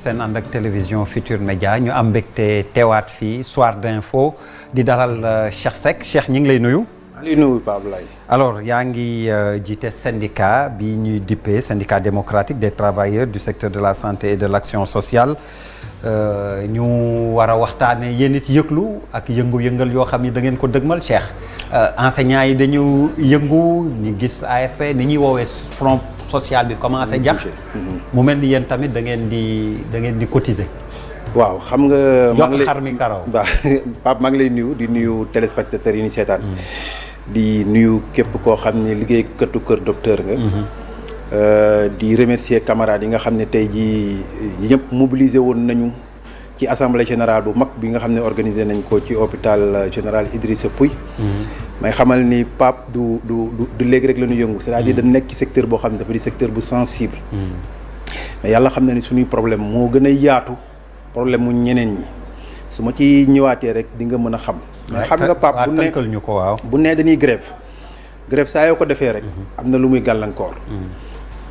seen ànd ak télévision Futur Média ñu am mbégte teewaat fii soir d'info di dalal Cheikh Seck Cheikh ñu ngi lay nuyu. li nuyu Pape Abdoulaye. alors yaa ngi jiite syndicat bi ñuy dippee syndicat démocratique des travailleurs du secteur de la santé et de l'action sociale ñu war a waxtaanee yéen it yëglu ak yëngu-yëngal yoo xam ni da ngeen ko dëgmal Cheikh enseignants yi dañu yëngu ñu gis AFP ni ñuy woowee front social bi commencé jax mu mel ni yéen tamit da ngeen di cotiser. waaw xam nga. yokk xar mi karaw Pape maa ngi lay nuyu di nuyu téléspectateurs yi ni seetaan. di nuyu képp koo xam ne liggéeykatu kër docteur nga. di remercier camarades yi nga xam ne tey jii ñëpp mobilisé woon nañu ci assemblée générale bu mag bi nga xam ne organisé nañ ko ci hôpital général Idrissa Pouye. may xamal ni Pape du léegi rek la ñu yëngu c'est-à-dire dañ nekk ci secteur boo xam ne dafa di secteur bu sensible. mais yàlla xam na ni suñuy problème moo gën a yaatu problème mu ñeneen ñi su ma ci ñëwaatee rek di nga mën a xam. mais xam nga Pape bu ne dañuy grève saa yoo ko defee rek. am na lu muy gàllankoor.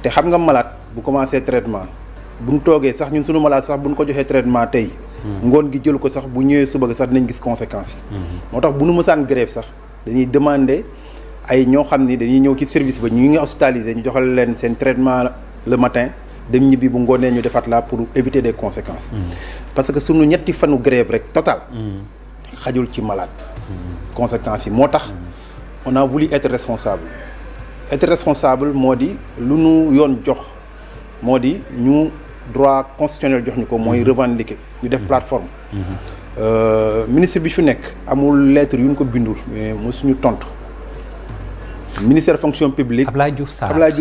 te xam nga malade bu commencé traitement bu ñu toogee sax ñun suñu malade sax bu ñu ko joxee traitement tey. ngoon gi jël ko sax bu ñëwee suba sax dinañ gis conséquences yi. moo tax bu nu mësaan grève sax dañuy demander ay ñoo xam ni dañuy ñëw ci service ba ñu ngi hospitalisé ñu joxal leen seen traitement le matin dem ñibbi bu ngoonee ñu defaat la pour éviter des conséquences. parce que suñu ñetti fanu grève rek total. xajul ci malade. conséquences yi moo tax. on a voulu être responsable. être responsable moo di lu nu yoon jox moo di ñu droit constitutionnel jox ñu ko mooy revendiquer ñu def plateforme. ministre bi fi nekk amul lettre yu ñu ko bindul mais mosuñu tontu. ministère fonction publique Abdoulaye Diouf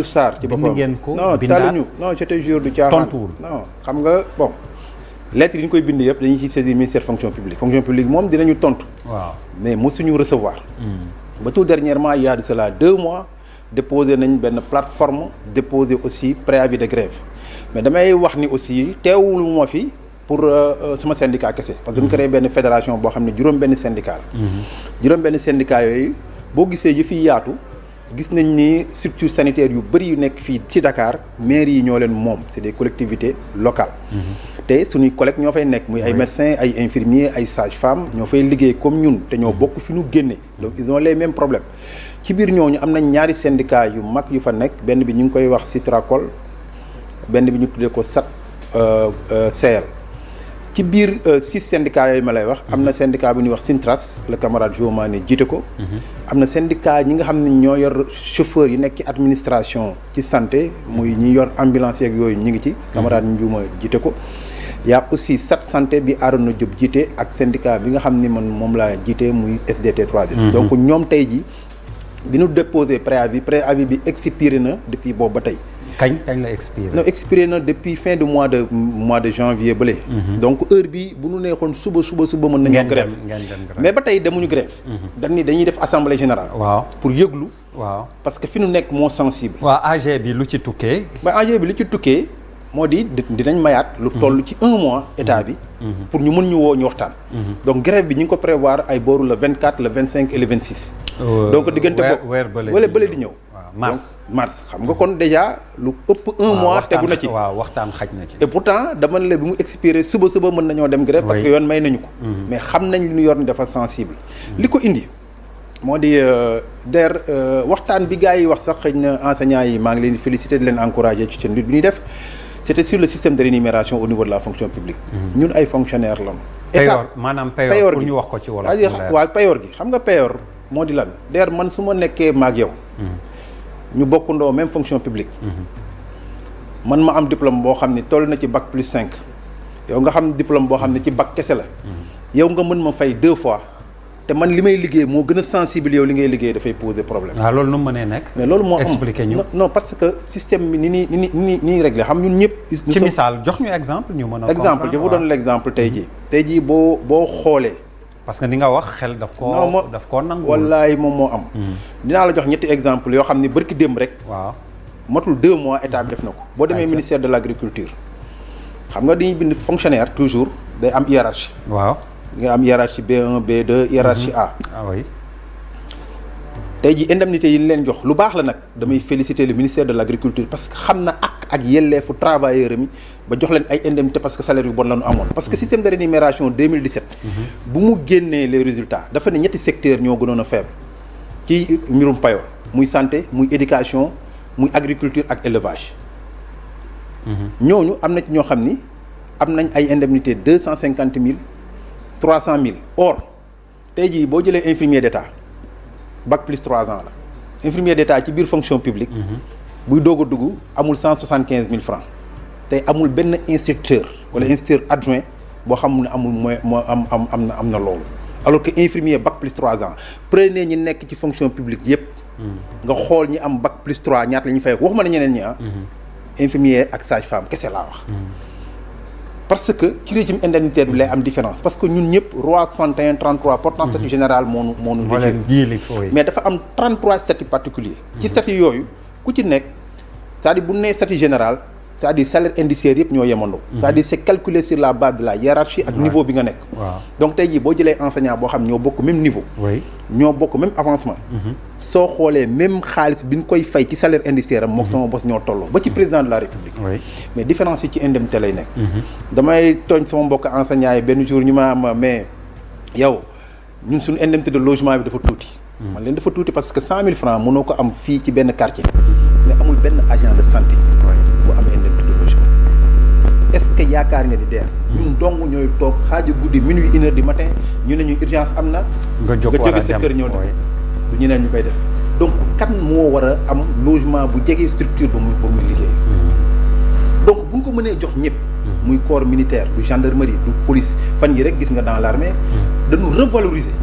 Sarr ci boppam non taluñu non je te jure du caaxaan non xam nga bon lettre yi ñu koy bind yëpp dañuy ci saisir ministère fonction publique moom dinañu tontu. waaw mais mosuñu recevoir. ba tout dernièrement il y a de cela 2 mois déposé nañ benn plateforme déposé aussi préavis de grève mais damay wax ni aussi teewul moo fi pour sama syndicat kese parce que ñu créé benn fédération boo xam ne juróom-benn syndicat la. juróom-benn syndicat yooyu boo gisee yu fi yaatu gis nañ ni structure sanitaire yu bëri yu nekk fii ci Dakar mairie yi ñoo leen moom c'est des collectivités locales. te suñuy collègues ñoo fay nekk muy ay médecins ay infirmiers ay sages-femmes ñoo fay liggéey comme ñun te ñoo bokk fi ñu génne donc ils ont les mêmes problèmes ci biir ñooñu am nañ ñaari syndicats yu mag yu fa nekk benn bi ñu ngi koy wax Citracol benn bi ñu tuddee ko SAT CL. ci biir 6 syndicats yooyu ma lay wax am na syndicat bu ñuy wax Sintras le camarade Jomane jiite ko. am na syndicat ñi nga xam ne ñoo yor chauffeur yi nekk ci administration ci santé muy ñi yor ambulancier ak yooyu ñi ngi ci. camarade Ndiouma jiite ko. y a aussi SAT santé bi Arona Diop jiite ak syndicat bi nga xam ni man moom laa jiite muy SDT 3S. donc ñoom tey ji bi ñu déposé préavis bi expiré na depuis boobu ba tey. kañ la expiré. non expiré na depuis fin de mois de janvier bële. donc heure bi bu ñu neexoon suba mën nañoo grève mais ba tey demuñu grève. dañuy def assemblée générale. waaw pour yëglu. waaw parce que fi ñu nekk moo sensible. waaw AG bi lu ci tukkee. ba AG bi lu ci tukkee moo di dinañ mayaat. lu toll ci 1 mois état bi. pour ñu mën ñu woo ñu waxtaan. donc grève bi ñu ngi ko prévoir ay booru le 24 le 25 et le 26. donc diggante boobu bële di ñëw. mars xam nga kon déjà lu ëpp 1 mois tegu na ci. waaw waxtaan xaj na ci. et pourtant dama ne la bi mu expiré suba mën nañoo dem grève parce que yoon may nañu ko. mais xam nañ li ñu yor ni dafa sensible. li ko indi moo di waxtaan bi gars yi wax sax xëy na enseignants yi maa ngi leen di féliciter di leen encourager ci seen lutte bi ñuy def c'était sur le système de rémunération au niveau de la fonction publique. ñun ay fonctionnaires lañu. payoor maanaam payoor pour ñu wax ko ci wolof. waaw payoor gi xam nga payoor moo di lan man su ma nekkee maag yow. ñu bokkundoo même fonction publique. man ma am diplôme boo xam ne toll na ci bac plus 5 yow nga xam diplôme boo xam ne ci bac kese la. yow nga mën ma fay 2 fois te man li may liggéey moo gën a sensible yow li ngay liggéey dafay poser problème. waaw loolu nu mu mënee nekk. mais loolu moo am expliquer ñu. non parce que système bi ni réglé xam ñun ñëpp. ci misaal jox ñu exemple ñu mën a. exemple je vous donne l'exemple tey jii boo xoolee. parce que ni nga wax xel daf koo nangu. wallaay moom moo am. dinaa la jox ñetti exemple yoo xam ne barki démb rek. waaw matul 2 mois état bi def na ko. boo demee ministère de l'agriculture xam nga dañuy bind fonctionnaire toujours day am hiérarchie. waaw nga am hiérarchie B1 B2 hiérarchie A. ah oui. tey jii indemnité yi leen jox lu baax la nag damay féliciter le ministère de l'agriculture parce que xam na ak ak yelleefu travailleurs mi ba jox leen ay indemnité parce que salaire yu bon la ñu amoon. parce que système de rémunération 2017. bu mu génnee les résultats dafa ne ñetti secteurs ñoo gënoon a faible ci mbirum payoor muy santé muy éducation muy agriculture ak élevage. ñooñu am na ci ñoo xam ni am nañ ay indemnité 250 000 300 000 or tey jii boo jëlee infirmier d'état bac plus 3 ans la infirmier d'état ci biir fonction publique. buy doog a dugg amul 175 000 francs tey amul benn instructeur wala instructeur adjoint boo xam ne amul moo am na loolu alors que infirmier bac plus 3 ans prenez ñi nekk ci fonction publique yépp nga xool ñi am bac plus 3 ñaata la ñuy fay waxuma ne ñeneen ñi infirmier ak sage-femme kese laa wax. parce que ci régime indemnitaire bi lay am différence parce que ñun ñëpp loi 61 33 portant statut général moo nu mais dafa am 33 statuts particuliers ci statut yooyu ku ci nekk c'est-à-dire bu nee statut général c'est-à-dire salaire indiciaire yëpp ñoo yemandoo. c'est-à-dire c'est calculé sur la base de la hiérarchie ak niveau bi nga nekk. donc tey jii boo jëlee enseignant boo xam ñoo bokk même niveau. ñoo bokk même avancement. soo xoolee même xaalis bi ñu koy fay ci salaire indiciaire am moom sama bos ñoo tolloo ba ci président de la république. mais différence yi ci indemnité lay nekk. damay tooñ sama mbokk enseignant yi benn jour ñu ma am mais yow ñun suñu indemnité de logement bi dafa tuuti. man leen dafa tuuti parce que 100 000 francs mënoo ko am fii ci benn quartier. mais amul benn agent de santé. bu am indemnité de logement. est-ce que yaakaar nga ni DER. ñun dong ñooy toog xaaju guddi minuit 1 heure du matin ñu ne ñu urgence am na. nga jóge sa kër ñëw dem du ñeneen ñu koy def. donc kan moo war a am logement bu jege structure ba muy liggéey. donc bu ñu ko mënee jox ñëpp. muy corps militaire du gendarmerie du police fan yi rek gis nga dans l'armée dañu revaloriser.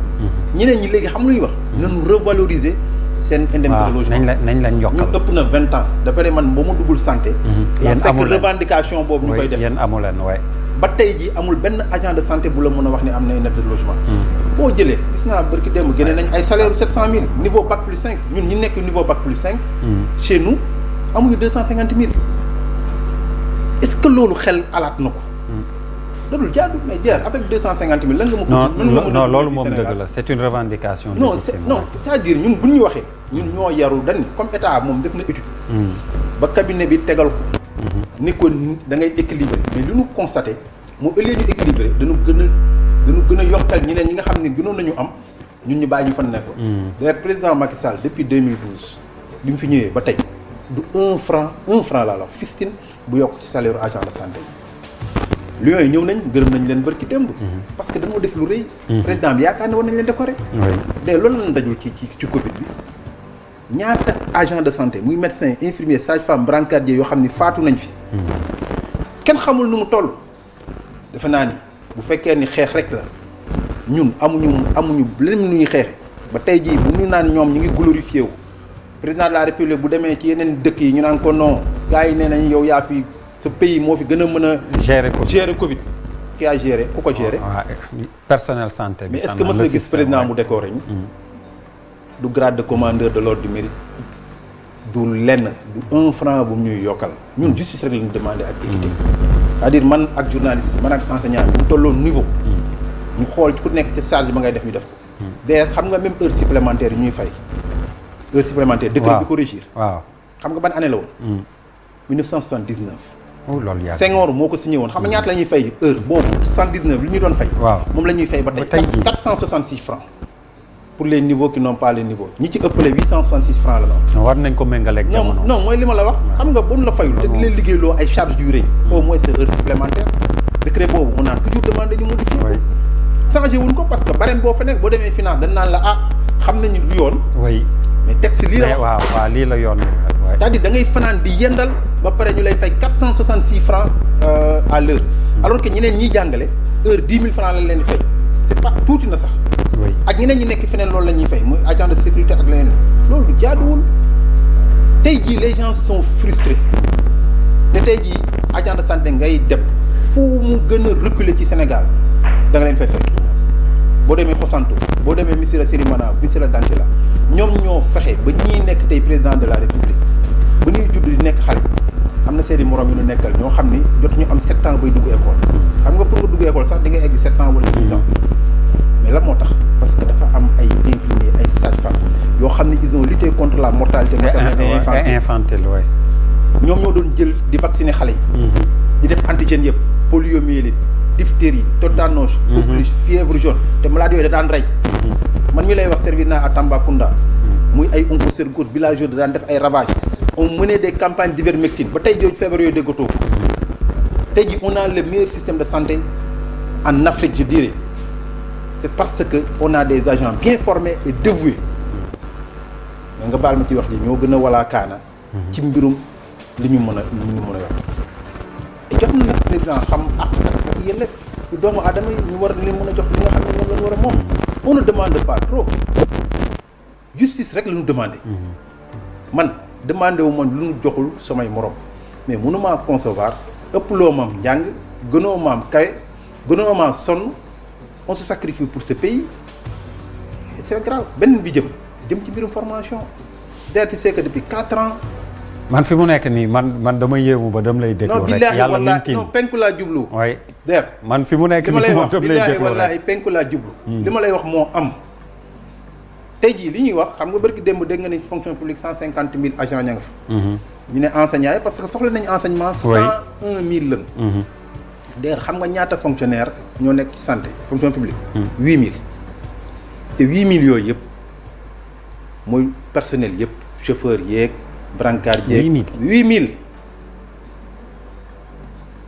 ñeneen ñi léegi xam lu ñuy wax. nañu revaloriser seen indemnité de logement nañ lañ yokkal ñu ëpp na 20 ans d'après man ba ma duggul santé. yéen amul fekk revendication boobu ñu koy def yéen amu leen waay. ba tey ji amul benn agent de santé bu la mën a wax ni am na indemnité de logement. boo jëlee gis naa barki démb génne nañ ay salaire 700 000 niveau bac plus 5 ñun ñi nekk niveau bac plus 5. chez nous amuñu 250 000. est-ce que loolu xel alaat na ko. dadul jaadu mais DER avec 250 000 lan nga ma ko. non loolu moom dëgg la c'est une revendication. non c'est-à-dire ñun bu ñu waxee. ñun ñoo yaru dañ comme état moom def na étude. ba cabinet bi tegal ko. ni ko da ngay équilibré mais li ñu constaté moo au lieu ñu équilibré dañu gën a yokkal ñeneen ñi nga xam ne gënoon nañu am ñun ñu bàyyi ñu fan nekkoon. d'ailleurs président Macky Sall depuis 2012 bi mu fi ñëwee ba tey du 1 franc laa la fistine bu yokk ci salaire agent de santé yi. Lions yi ñëw nañ gërëm nañ leen bërki démb. parce que dañoo def lu rëy. président bi yaakaar ne war nañ leen décorer. de loolu lañ dajul ci Covid bi ñaata agent de santé muy médecin infirmier sage-femme brancardier yoo xam ni faatu nañ fi. kenn xamul nu mu toll. defe naa ni bu fekkee ni xeex rek la ñun amuñu leneen lu ñuy xeexe ba tey jii bu ñu naan ñoom ñu ngi glorifié wu président de la république bu demee ci yeneen dëkk yi ñu naan ko non gars yi nee nañ yow yaa fi. ce pays moo fi gën a mën a. gérer Covid. ki a géré ku ko géré. personnel santé bi. mais est-ce que mës nga gis président mu décoré ñu. du grade de commandeur de l'ordre du mérite. du lenn du 1 franc bu ñuy yokkal. ñun justice rek lañu demandé ak équité. c'est-à-dire man ak journaliste man ak enseignant bi bu tolloon niveau. ñu xool ku nekk ci charge ba ngay def ñu def ko. d'ailleurs xam nga même heure supplémentaire yi ñuy fay. heure supplémentaire. décret bi ko régir. waaw xam nga ban année la woon. 1979. loolu yàgg Senghor moo ko signé woon xam nga ñaata la ñuy fay heure boobu 79 li ñu doon fay. waaw moom la ñuy fay ba tey 466 francs pour les niveaux qui n'ont pas les niveaux ñi ci ëppale 866 francs la la am. war nañ ko méngaleeg jamono. non mooy li ma la wax. xam nga bu ñu la fayul te di leen liggéeyloo ay charges yu rëy. au moins c'est heure supplémentaire. décret boobu on a toujours demandé ñu modifier ko. changé wuñ ko parce que barème boo fa nekk boo demee finance dañ naan la xam nañu du yoon. mais texte lii la waaw lii la yoon. c'est-à-dire da ngay fanaan di yendal ba pare ñu lay fay 466 francs à l'heure alors que ñeneen ñiy jàngale heure 10 000 francs lañ leen di fay c'est pas tuuti na sax. ak ñeneen ñi nekk feneen loolu la ñuy fay muy agent de sécurité ak leneen loolu jaaduwul tey jii les gens sont frustrés te tey jii agent de santé ngay dem fu mu gën a reculer ci Sénégal da nga leen fay fekk boo demee Xosanto boo demee Missirah Sirimana Missirah Dantela ñoom ñoo fexe ba ñii nekk tey président de la république ba ñuy judd di nekk xale am na seeni morom yu ñu nekkal ñoo xam ni jotuñu am 7 ans bay dugg école. xam nga pour nga dugg école sax di nga egg 7 ans wala 6 ans mais lan moo tax parce que dafa am ay infirmiers ay sages-femmes yoo xam ne ils ont lutté contre la mortalité maternelle et infantile ñoom ñoo doon jël di vacciner xale yi. di def antigène yëpp poliomyélite diphtérie tétanos coqueluche fièvre jaune te malade yooyu da daan rey. man mi lay wax servir naa à Tambacounda. muy ay oncocercose villageois da daan def ay ravages. on menait des campagnes d'ivermectine ba tey jooju feebar yooyu déggatoo ko tey ji on a le meilleur système de santé en Afrique je dirais c'est parce que on a des agents bien formés et dévoués mais nga baal ma ci wax ji ñoo gën a walaa kaana ci mbirum li ñu mën a yor et jot na nag président xam ak yelleef yu doomu aadama yi ñu war leen mën a jox li nga xam ne ñoom lañu war a moom on ne demande pas trop justice rek la ñu demandé man demandé wu ma lu ñu joxul samay morom mais mënumaa concevoir ëpp loo maam njàng gënoo maam kawe gënoo maam sonn on se sacrifie pour ce pays et c'est grave benn bi jëm ci mbirum formation d'ailleurs tu sais que depuis 4 ans. man fi mu nekk nii man dama yéemu ba dama lay déglu rek yàlla wallaahi non penku laa jublu. oui d'ailleurs man fi mu nekk nii moom dama lay déglu wallaahi penku laa jublu. li ma lay wax moo am. tey jii li ñuy wax xam nga barki démb dégg nga ni fonction publique 150 000 agents ña nga fa. ñu ne enseignants yi parce que soxla nañu enseignement. 101 000 lan. d'ailleurs xam nga ñaata fonctionnaire ñoo nekk ci santé fonction publique. 8 000 te 8 000 yooyu yëpp mooy personnel yëpp chauffeur yeeg. brancardier 8 000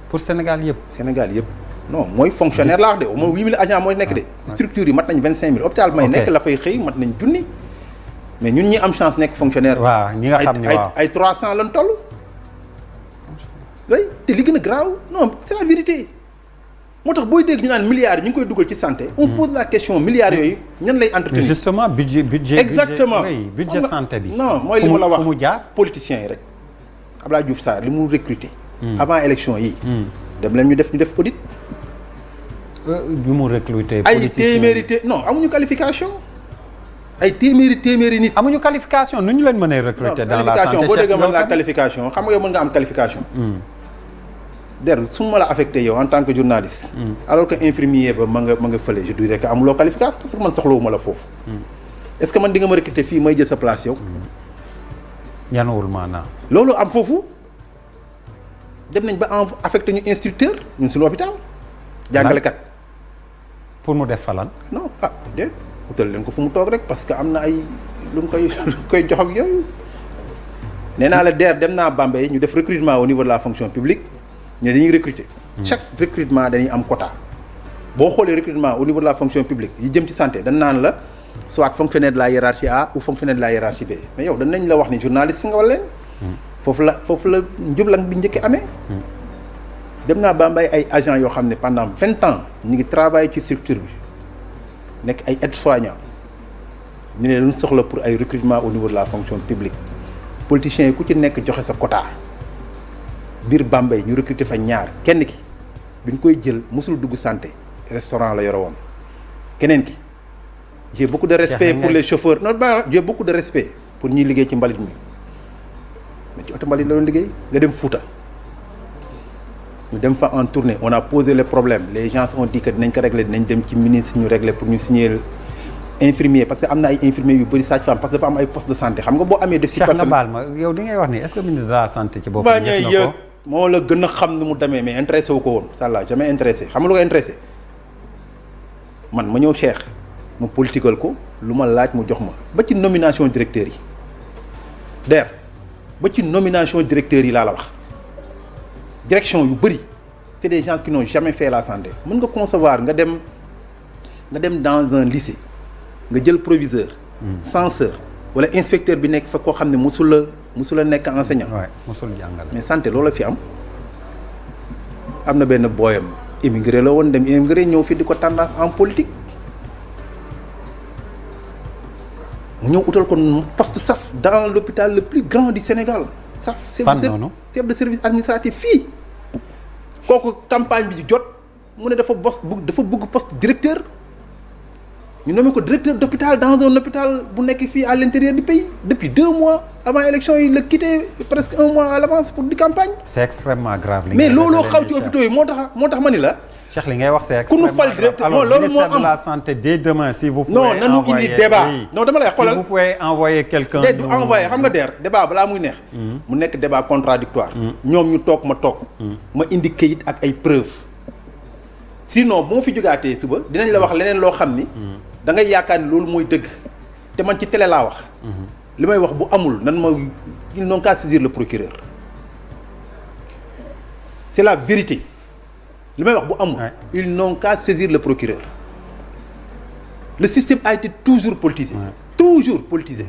pour Sénégal yëpp. Sénégal yëpp non mooy fonctionnaire laa wax de au moins 8 000 agents mooy nekk de. structure yi mat nañ 25 000 hôpital may nekk la fay xëy mat nañ junni. mais ñun ñi am chance nekk fonctionnaire. waaw ñi nga xam ne waaw ay 300 lan toll. oui te li gën a graaw non c'est la vérité moo tax booy dégg ñu naan milliards yi ñu ngi koy dugal ci santé. on pose la question milliards yooyu ñan lay entretenir. justement budget exactement budget santé bi. non mooy li ma la wax fu mu jaar politiciens yi rek Abdoulaye Diouf Sarr li mu recruter. avant élection yi. dem leen ñu def audit. ñu mu recruter. ay téeméeri non amuñu qualification. ay téeméeri nit. amuñu qualification nu ñu leen mënee recruter. dans la santé boo déggee mën la qualification xam nga yow mën nga am qualification. su ma la affecté yow en tant que journaliste. alors que infirmier ba ma nga fële je dirais que amuloo qualification parce que man soxlawuma la foofu. est-ce que man di nga ma recruter fii may jël sa place yow. yanuwul maanaam. loolu am foofu dem nañ ba affecté ñu instructeur ñun suñu hôpital. jàngalekat. pour mu def falan. non déet utal leen ko fu mu toog rek parce que am na ay lu mu koy jox ak yooyu. nee naa la DER dem naa Bambey ñu def recrutement au niveau de la fonction publique. ñu dañuy recruter. chaque recrutement dañuy am quota. boo xoolee recrutement au niveau de la fonction publique yi jëm ci santé dañ naan la soit fonctionnaire de la hiérarchie A ou fonctionnaire de la hiérarchie B mais yow danañ la wax ni journaliste nga wala foofu la njublang bi njëkk amee. dem naa Bambey ay agents yoo xam ne pendant 20 ans ñu ngi travailler ci structure bi nekk ay aides-soignants ñu ne luñ soxla pour ay recrutement au niveau de la fonction publique politiciens yi ku ci nekk joxe sa quota. biir Bambey ñu recruter fa ñaar kenn ki bi ñu koy jël mosul dugg santé restaurant la yore woon keneen ki j'ai beaucoup de respect pour les chauffeurs non j'ai beaucoup de respect pour ñuy liggéey ci mbalit mi mais ci oto mbalit la doon liggéey nga dem Fouta ñu dem fa en tournée on a posé les problèmes les gens ont dit que dinañ ko régler dinañ dem ci ministre ñu régler pour ñu signer infirmier parce que am na ay infirmiers yu bëri sage-femme parce que dafa am ay poste de santé xam nga boo amee def si personne baal ma yow di ngay wax ni est-ce que ministre de la santé ci boppam gis na ko moo la gën a xam ni mu demee mais intéressé wu ko woon ça l'a jamais intéressé xam nga lu ko intéressé man ma ñëw Cheikh mu politiqual ko lu ma laaj mu jox ma ba ci nomination directeurs yi DER ba ci nomination directeurs yi laa la wax direction yu bëri c'est des gens qui n'ont jamais fait la santé mën nga concevoir nga dem dans un lycée nga jël proviseur censeur wala inspecteur bi nekk fa koo xam ne musula nekk enseignant. waaw musul jàngale. mais santé loolu la fi am na benn booyam immigré la woon dem immigré ñëw fi di ko tendance en politique mu ñëw utal ko poste SAF dans l'hôpital le plus grand du Sénégal SAF. chef de service administratif fii kooku campagne bi jot mu ne dafa bëgg poste directeur. ñu nommé ko directeur d'hôpital dans un hôpital bu nekk fii à l'intérieur du pays depuis 2 mois avant élection yi la quitté presque 1 mois à l'avance pour di campagne. c'est extrêmement grave. mais looloo xaw ci hôpitaux yi moo tax ma ni la Cheikh li ngay wax c'est extrêmement ku nu fal direct alors loolu moo ministère de am la santé dès demain si vous pouvez non nanu indi débat non dama lay xoolal si vous pouvez envoyer quelqu'un du envoyer xam nga débat balaa muy neex mu nekk débat contradictoire ñoom ñu toog ma toog ma indi këyit ak ay preuves sinon bu ma fi jógaatee suba dinañ la wax leneen loo xam ni da ngay yaakaar ni loolu mooy dëgg te man ci télé laa wax li may wax bu amul nan ma ils n'ont qu'à saisir le procureur c'est la vérité li may wax bu amul ils n'ont qu'à saisir le procureur le système a été toujours politisé toujours politisé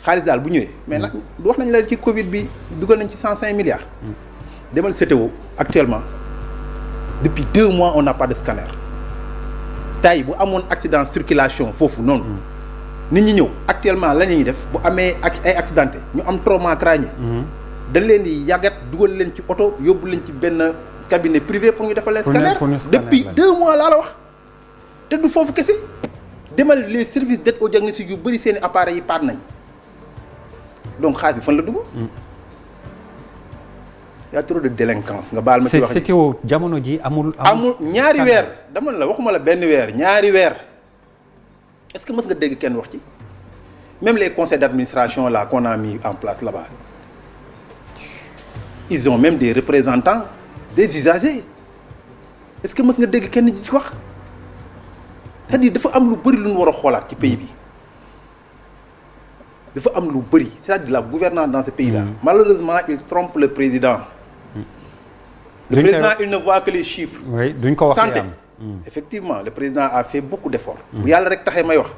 xaalis daal bu ñëwee mais nag wax nañ la ci Covid bi dugal nañ ci 105 milliards demal CTO actuellement depuis 2 mois on n'a pas de scanner tey bu amoon accident circulation foofu noonu nit ñi ñëw actuellement la ñuy def bu amee ak ay accidenté ñu am trauma crânien dañ leen di yàggat dugal leen ci oto yóbbu leen ci benn cabinet privé pour ñu defal leen scanner depuis 2 mois laa la wax te du foofu kese demal les services d'aide au diagnostic yu bëri seeni appareils yi paat nañ donc xaalis bi fan la dugg y a trop de délinquance nga baal ma ci wax ji CTO jamono ji amul ñaari weer dama la waxuma la benn weer ñaari weer est-ce que mës nga dégg kenn wax ci même les conseils d'administration là qu'on a mis en place là-bas ils ont même des représentants des usagers est-ce que mës nga dégg kenn ci wax c'est-à-dire dafa am lu bëri lu ñu war a xoolaat ci pays bi dafa am lu bëri c'est-à-dire la gouvernance dans ce pays-là malheureusement il trompe le président le président il ne voit que les chiffres oui duñ ko wax santé effectivement le président a fait beaucoup d'efforts bu yàlla rek taxee may wax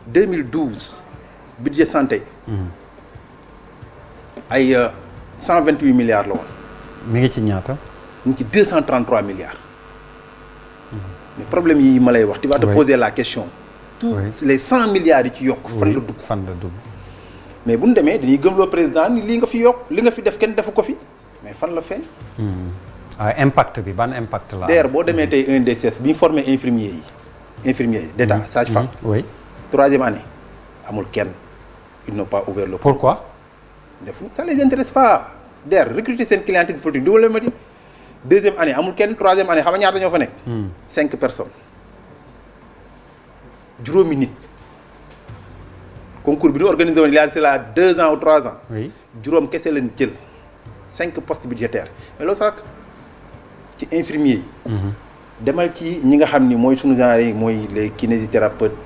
2012 budget santé ay 128 milliards la woon mi ngi ci ñaata ñu ngi ci 233 milliards mais problème yi ma lay wax tu vas te poser la question tous les 100 milliards yi ci yokk fan la dugg mais bu ñu demee dañuy gëmloo président ni lii nga fi yokk li nga fi def kenn defu ko fi mais fan la feeñ impact bi ban impact la d'ailleurs boo demee tey INDSS bi ñu formé infirmiers d'état sage-femme oui 3e année amul kenn ils n'ont pas ouvert le pourquoi defu ça les intéresse pas d'ailleurs recruter seen clientèle politique du ma di 2e année amul kenn 3e année xam nga ñaata ñoo fa nekk 5 personnes juróomi nit concours bi ñu organisé woon il y a cela 2 ans ou 3 ans oui juróom kese lañ jël 5 postes budgétaires mais loolu sax ci infirmiers yi demal ci ñi nga xam ni mooy sunu genre yi mooy les kinésithérapeutes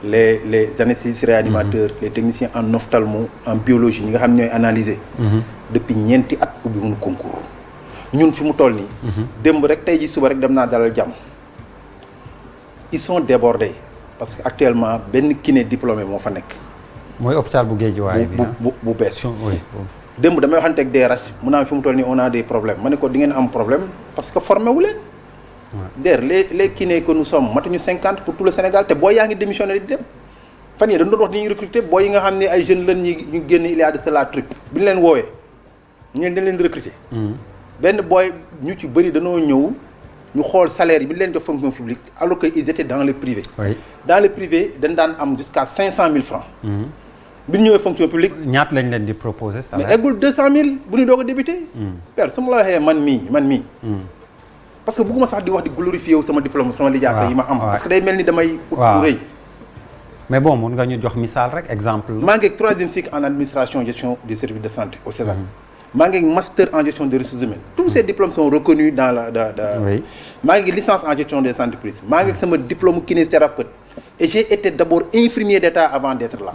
les anesthésistes réanimateurs les techniciens en ophtalmo en biologie ñi nga xam ñooy analyser depuis ñeenti at ubbi mun concours ñun fi mu toll nii démb rek tey ji suba rek dem naa dalal jàmm ils sont débordés parce que actuellement benn kiné diplômé moo fa nekk mooy hôpital bu Guédiawaye bi bu bees démb damay waxante ak DRH mu naan fi mu toll nii on a des problèmes ma ne ko di ngeen am problème parce que formé wu leen d'ailleurs les kinés que nous sommes matuñu 50 pour tout le Sénégal te booy yaa ngi démissionné di dem fan yii dañu doon wax ni ñuy recruter booy yi nga xam ne ay jeunes lañ ñu génn il y a de cela truc bi ñu leen woowee ñu dañ leen recruter benn booy ñu ci bëri dañoo ñëw ñu xool salaire yi bi ñu leen jox fonction publique alors que ils étaient dans le privé dans le privé dañ daan am jusqu'à 500 000 francs bi ñu ñëwee fonction publique ñaata lañ leen di proposer salaire mais eggul 200 000 bu ñu doog a débuté père su ma la waxee man mii parce que bëgguma sax di wax di glorifier wu sama diplôme sama lijaasa yi ma am parce que day mel ni damay ut lu rëy mais bon mun nga ñu jox misaal rek exemple maa ngi ak 3e cycle en administration gestion des services de santé au César maa ngi ak master en gestion des ressources humaines tous ces diplômes sont reconnus dans la maa ngi licence en gestion des entreprises maa ngi ak sama diplôme kinésithérapeute et j'ai été d'abord infirmier d'état avant d'être là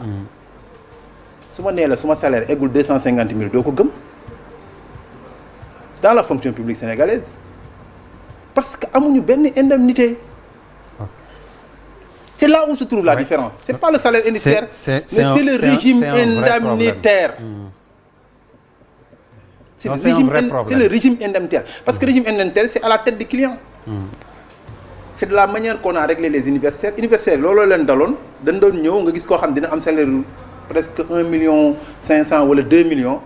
su ma nee la suma salaire eggul 250 000 doo ko gëm dans la fonction publique sénégalaise parce que amuñu benn indemnité c'est là où se trouve la différence c'est pas le salaire indiciaire mais c'est le régime indemnitaire c'est le régime indemnitaire parce que régime indemnitaire c'est à la tête du client c'est de la manière qu'on a réglé les universitaires looloo leen daloon dañ doon ñëw nga gis koo xam dina am salaire presque 1,5 million wala 2 millions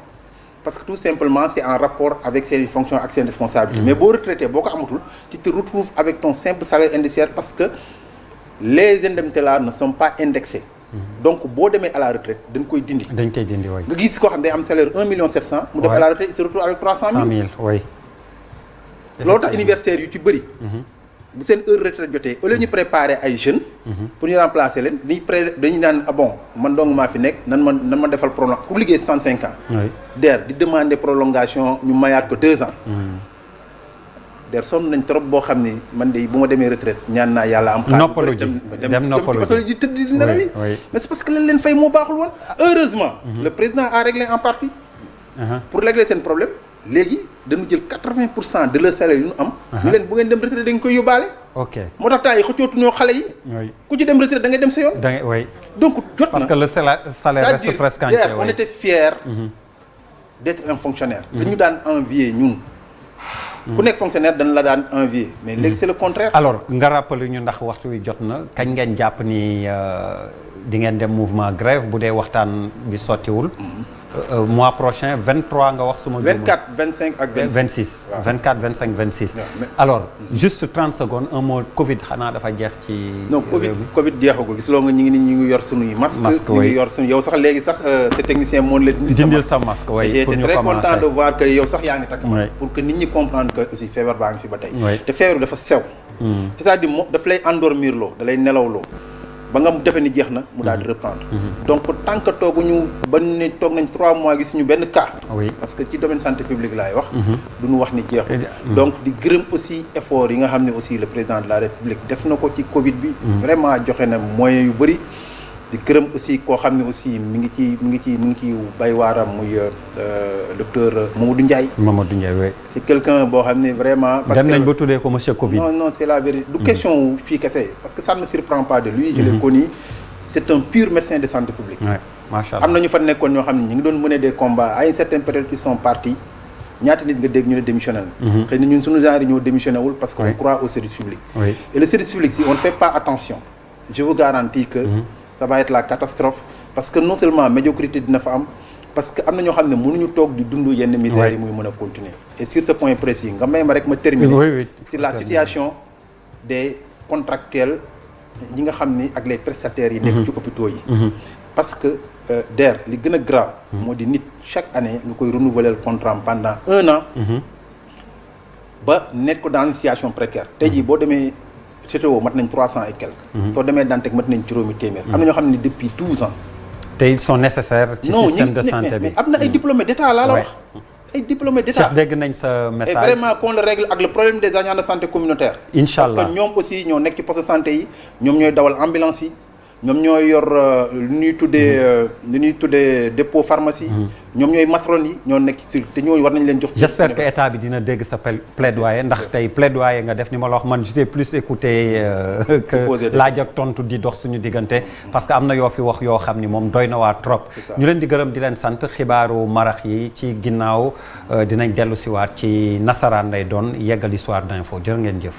parce que tout simplement c'est en rapport avec ses fonctions ak ses responsabilités mais boo retraité boo ko amatul tu te retrouves avec ton simple salaire indiciaire parce que les indemnités là ne sont pas indexées donc boo demee à la retraite dañ koy dindi waay nga gis koo xam day am salaire 1,7 million mu def à la retraite il se retrouve avec 300 000 waay loolu tax universitaires yu ci bëri. bu seen heure retraite jotee au lieu ñu préparer ay jeunes. pour ñu remplacer leen dañuy naan bon man dong maa fi nekk nan ma defal prolong ku liggéey 65 ans. DER di demander prolongation ñu mayaat ko 2 ans. DER sonn nañ trop boo xam ni man de bu ma demee retraite ñaan naa yàlla am. xaalis noppalu ji dem noppalu ji tëdd di nelaw yi. mais c'est parce que lañ leen fay moo baaxul woon. heureusement. le président a réglé en partie. pour régler seen problème. léegi dañu jël 80% de leur salaire yu ñu am. ñu leen bu ngeen dem retraite da nga koy yóbbaale. ok moo tax temps yi xëccootuñoo xale yi. ku ci dem retraite da ngay dem sa yoon. da ngay oui. donc jot na parce que le salaire reste presque entier. on était fiers d'être un fonctionnaire. dañu daan envier ñun. ku nekk fonctionnaire dañ la daan envier. mais léegi c'est le contraire. alors nga rappelé ñu ndax waxtu wi jot na kañ ngeen jàpp ni di ngeen dem mouvement grève bu dee waxtaan bi sottiwul. mois prochain 23 nga wax suma 24 25 ak 26 24 25 26 alors juste 30 secondes un mot Covid xanaa dafa jeex ci non Covid jeexagul gis loo nga ñu ngi yor sunuy masque ñu ngi yor sunu yow sax léegi sax te technicien moon la dindil sa masque way j'étais très content de voir que yow sax yaa ngi takk masque pour que nit ñi comprendre que aussi feebar baa ngi fi ba tey te feebar dafa sew c'est-à-dire moom daf lay endormir loo da lay nelawloo ba nga defe ni jeex na mu daal di reprendre. donc tant que tooguñu ba ne toog nañ 3 mois gis ñu benn cas. parce que ci domaine santé publique laay wax. du ñu wax ni jeexul. donc di gërëm aussi effort yi nga xam ne aussi le président de la république def na ko ci Covid bi. vraiment joxe na moyens yu bëri. di gërëm aussi koo xam ne aussi mi ngi ci bay waaram muy docteur Mamadou Ndiaye. Mamadou Ndiaye oui. c'est quelqu'un boo xam ne vraiment. parce que dem nañ ba tuddee ko monsieur Covid. non c'est la vérité. du question fii kese parce que ça ne me surprend pas de lui. je l'ai connu c'est un pur médecin de santé publique. oui macha allah am na ñu fa nekkoon ñoo xam ne ñu ngi doon mener des combats à une certaine période ils sont partis ñaata nit nga dégg ñu ne démissionné na. xëy na ñun suñu genre yi ñoo démissionné wul parce que on croit au service public. et le service public si on ne fait pas attention je vous garantis que. ça va être la catastrophe parce que non seulement médiocrité dina fa am parce que am na ñoo xam ne mënuñu toog di dund yenn misères yi muy mën a continuer et sur ce point précis nga may ma rek ma terminer sur la situation des contractuels ñi nga xam ni ak les prestataires yi nekk ci hôpitaux yi parce que DER li gën a grave moo di nit chaque année nga koy renouveler le contrat pendant 1 an ba nekk ko dans une situation précaire tey jii boo demee CTO mat nañ 300 et quelques. soo demee Dantec mat nañ juróomi téeméer. am na ñoo xam ne depuis 12 ans. te ils sont nécessaires. ci système de santé bi mais am na ay diplômés d'état laa la wax. ay diplômés d'état Cheikh dégg nañ sa message. et vraiment qu'on le règle ak le problème des agents de santé communautaire. incha allah parce que ñoom aussi ñoo nekk ci poste de santé yi ñoom ñooy dawal ambulance yi ñoom ñooy yor lu ñuy tuddee dépôt pharmacie. ñoom ñooy matron yi ñoo nekk ci te ñooñu war nañ leen jox. j'espère que état bi dina dégg sa plaidoyer ndax tey plaidoyer nga def ni ma la wax man j'étais plus écouté que laaj ak tontu di dox suñu diggante. parce que am na yoo fi wax yoo xam ni moom doy na waa trop. ñu leen di gërëm di leen sant xibaaru marax yi ci ginnaaw dinañ dellu si waat ci nasaraan lay doon yeggali soir d'info jërë ngeen jëf.